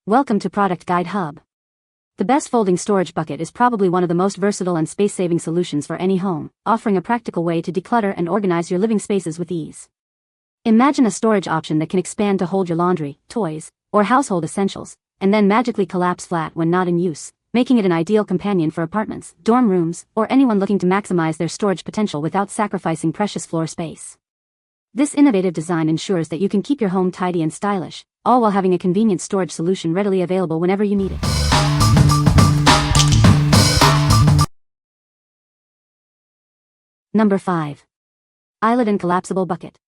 Welcome to Product Guide Hub. The best folding storage bucket is probably one of the most versatile and space-saving solutions for any home, offering a practical way to declutter and organize your living spaces with ease. Imagine a storage option that can expand to hold your laundry, toys, or household essentials, and then magically collapse flat when not in use, making it an ideal companion for apartments, dorm rooms, or anyone looking to maximize their storage potential without sacrificing precious floor space. This innovative design ensures that you can keep your home tidy and stylish, all while having a convenient storage solution readily available whenever you need it. Number 5. Eyliden Collapsible Bucket.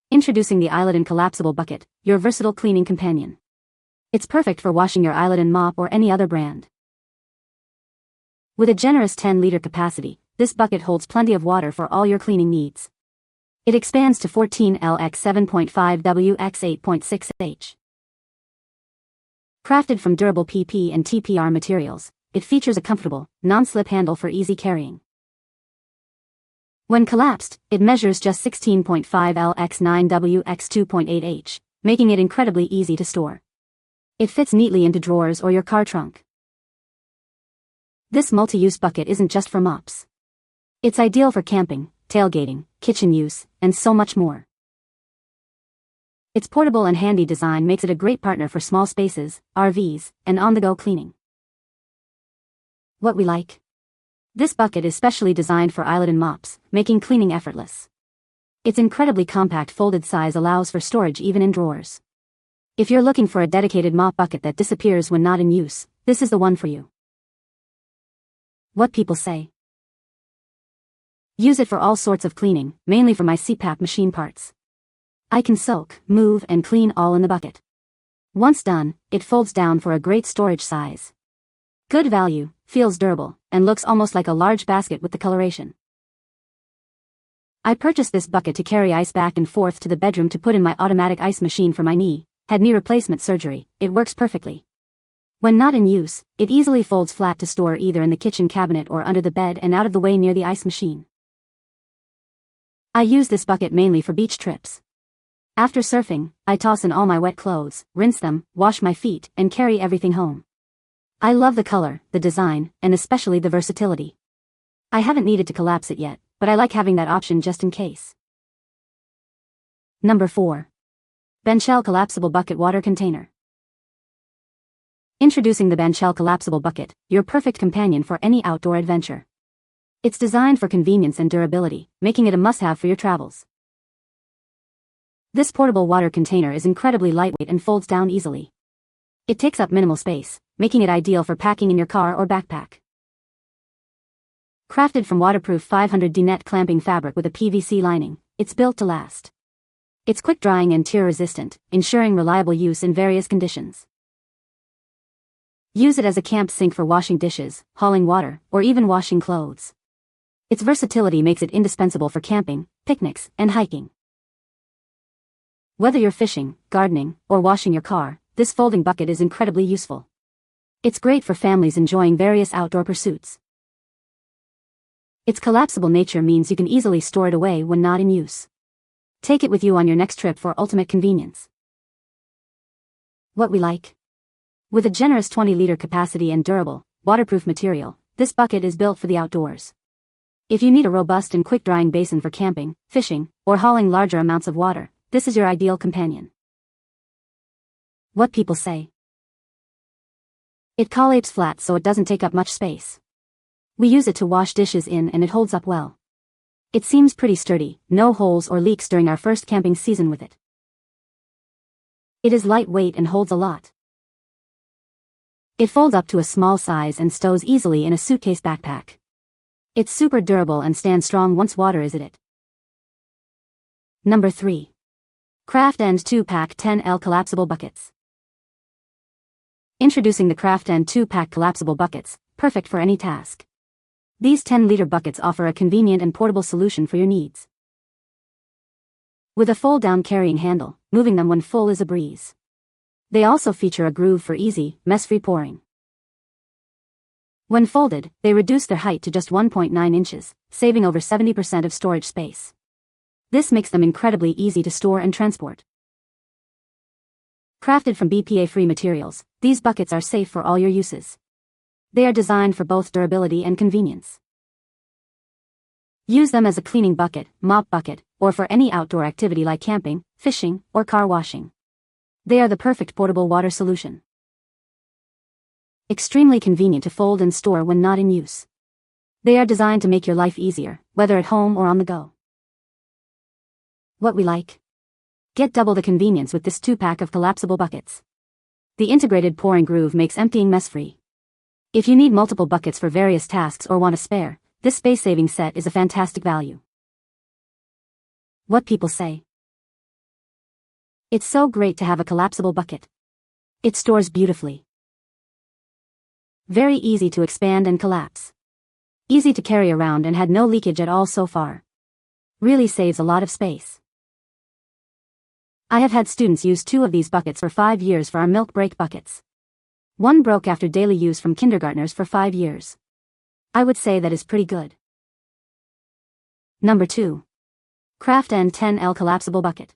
Introducing the Eyliden Collapsible Bucket, your versatile cleaning companion. It's perfect for washing your Eyliden mop or any other brand. With a generous 10-liter capacity, this bucket holds plenty of water for all your cleaning needs. It expands to 14L x 7.5W x 8.6H. Crafted from durable PP and TPR materials, it features a comfortable, non-slip handle for easy carrying. When collapsed, it measures just 16.5L x 9W x 2.8H, making it incredibly easy to store. It fits neatly into drawers or your car trunk. This multi-use bucket isn't just for mops. It's ideal for camping, tailgating, kitchen use, and so much more. Its portable and handy design makes it a great partner for small spaces, RVs, and on-the-go cleaning. What we like? This bucket is specially designed for Eyliden mops, making cleaning effortless. Its incredibly compact folded size allows for storage even in drawers. If you're looking for a dedicated mop bucket that disappears when not in use, this is the one for you. What people say. Use it for all sorts of cleaning, mainly for my CPAP machine parts. I can soak, move, and clean all in the bucket. Once done, it folds down for a great storage size. Good value, feels durable, and looks almost like a large basket with the coloration. I purchased this bucket to carry ice back and forth to the bedroom to put in my automatic ice machine for my knee, had knee replacement surgery. It works perfectly. When not in use, it easily folds flat to store either in the kitchen cabinet or under the bed and out of the way near the ice machine. I use this bucket mainly for beach trips. After surfing, I toss in all my wet clothes, rinse them, wash my feet, and carry everything home. I love the color, the design, and especially the versatility. I haven't needed to collapse it yet, but I like having that option just in case. Number 4. BANCHELLE Collapsible Bucket Water Container. Introducing the BANCHELLE Collapsible Bucket, your perfect companion for any outdoor adventure. It's designed for convenience and durability, making it a must-have for your travels. This portable water container is incredibly lightweight and folds down easily. It takes up minimal space, making it ideal for packing in your car or backpack. Crafted from waterproof 500D net clamping fabric with a PVC lining, it's built to last. It's quick-drying and tear-resistant, ensuring reliable use in various conditions. Use it as a camp sink for washing dishes, hauling water, or even washing clothes. Its versatility makes it indispensable for camping, picnics, and hiking. Whether you're fishing, gardening, or washing your car, this folding bucket is incredibly useful. It's great for families enjoying various outdoor pursuits. Its collapsible nature means you can easily store it away when not in use. Take it with you on your next trip for ultimate convenience. What we like? With a generous 20-liter capacity and durable, waterproof material, this bucket is built for the outdoors. If you need a robust and quick-drying basin for camping, fishing, or hauling larger amounts of water, this is your ideal companion. What people say. It collapses flat so it doesn't take up much space. We use it to wash dishes in and it holds up well. It seems pretty sturdy, no holes or leaks during our first camping season with it. It is lightweight and holds a lot. It folds up to a small size and stows easily in a suitcase backpack. It's super durable and stands strong once water is in it. Number 3. Craftend 2-Pack 10L Collapsible Buckets. Introducing the Craftend 2-Pack Collapsible Buckets, perfect for any task. These 10-liter buckets offer a convenient and portable solution for your needs. With a fold-down carrying handle, moving them when full is a breeze. They also feature a groove for easy, mess-free pouring. When folded, they reduce their height to just 1.9 inches, saving over 70% of storage space. This makes them incredibly easy to store and transport. Crafted from BPA-free materials, these buckets are safe for all your uses. They are designed for both durability and convenience. Use them as a cleaning bucket, mop bucket, or for any outdoor activity like camping, fishing, or car washing. They are the perfect portable water solution. Extremely convenient to fold and store when not in use. They are designed to make your life easier, whether at home or on the go. What we like? Get double the convenience with this 2-pack of collapsible buckets. The integrated pouring groove makes emptying mess-free. If you need multiple buckets for various tasks or want a spare, this space-saving set is a fantastic value. What people say? It's so great to have a collapsible bucket. It stores beautifully. Very easy to expand and collapse. Easy to carry around and had no leakage at all so far. Really saves a lot of space. I have had students use 2 of these buckets for 5 years for our milk break buckets. One broke after daily use from kindergartners for 5 years. I would say that is pretty good. Number 2. Craftend 10L Collapsible Bucket.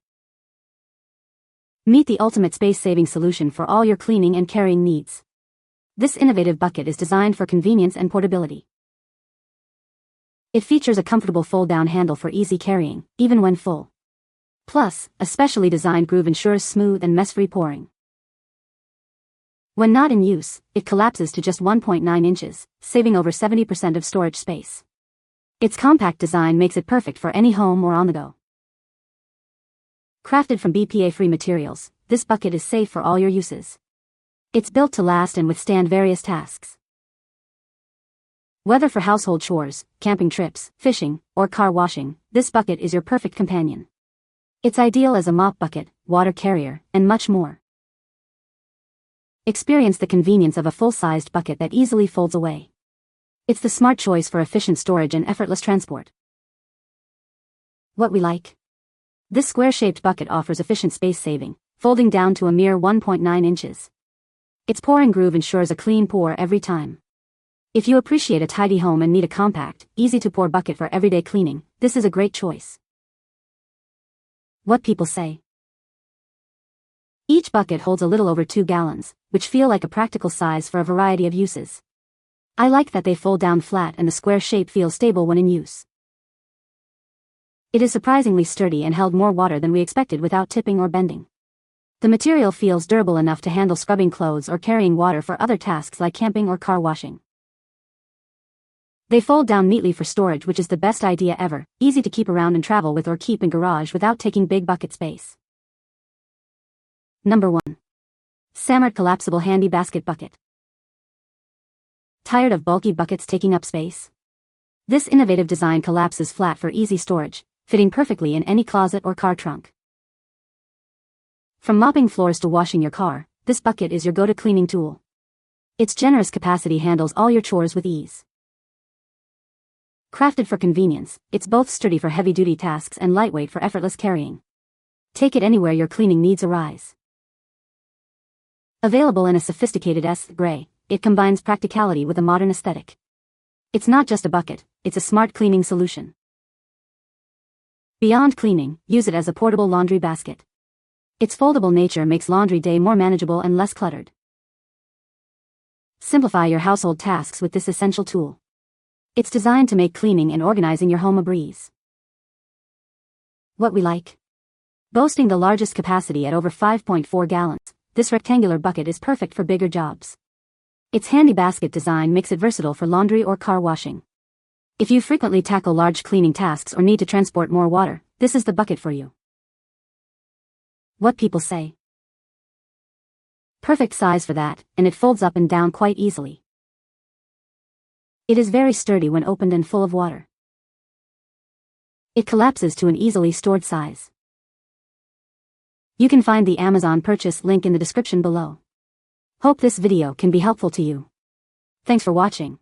Meet the ultimate space-saving solution for all your cleaning and carrying needs. This innovative bucket is designed for convenience and portability. It features a comfortable fold-down handle for easy carrying, even when full. Plus, a specially designed groove ensures smooth and mess-free pouring. When not in use, it collapses to just 1.9 inches, saving over 70% of storage space. Its compact design makes it perfect for any home or on the go. Crafted from BPA-free materials, this bucket is safe for all your uses. It's built to last and withstand various tasks. Whether for household chores, camping trips, fishing, or car washing, this bucket is your perfect companion. It's ideal as a mop bucket, water carrier, and much more. Experience the convenience of a full-sized bucket that easily folds away. It's the smart choice for efficient storage and effortless transport. What we like? This square-shaped bucket offers efficient space saving, folding down to a mere 1.9 inches. Its pouring groove ensures a clean pour every time. If you appreciate a tidy home and need a compact, easy-to-pour bucket for everyday cleaning, this is a great choice. What people say? Each bucket holds a little over 2 gallons, which feel like a practical size for a variety of uses. I like that they fold down flat and the square shape feels stable when in use. It is surprisingly sturdy and held more water than we expected without tipping or bending. The material feels durable enough to handle scrubbing clothes or carrying water for other tasks like camping or car washing. They fold down neatly for storage, which is the best idea ever, easy to keep around and travel with or keep in garage without taking big bucket space. Number 1. SAMMART Collapsible Handy Basket Bucket. Tired of bulky buckets taking up space? This innovative design collapses flat for easy storage, fitting perfectly in any closet or car trunk. From mopping floors to washing your car, this bucket is your go-to cleaning tool. Its generous capacity handles all your chores with ease. Crafted for convenience, it's both sturdy for heavy-duty tasks and lightweight for effortless carrying. Take it anywhere your cleaning needs arise. Available in a sophisticated gray, it combines practicality with a modern aesthetic. It's not just a bucket, it's a smart cleaning solution. Beyond cleaning, use it as a portable laundry basket. Its foldable nature makes laundry day more manageable and less cluttered. Simplify your household tasks with this essential tool. It's designed to make cleaning and organizing your home a breeze. What we like? Boasting the largest capacity at over 5.4 gallons, this rectangular bucket is perfect for bigger jobs. Its handy basket design makes it versatile for laundry or car washing. If you frequently tackle large cleaning tasks or need to transport more water, this is the bucket for you. What people say? Perfect size for that, and it folds up and down quite easily. It is very sturdy when opened and full of water. It collapses to an easily stored size. You can find the Amazon purchase link in the description below. Hope this video can be helpful to you. Thanks for watching.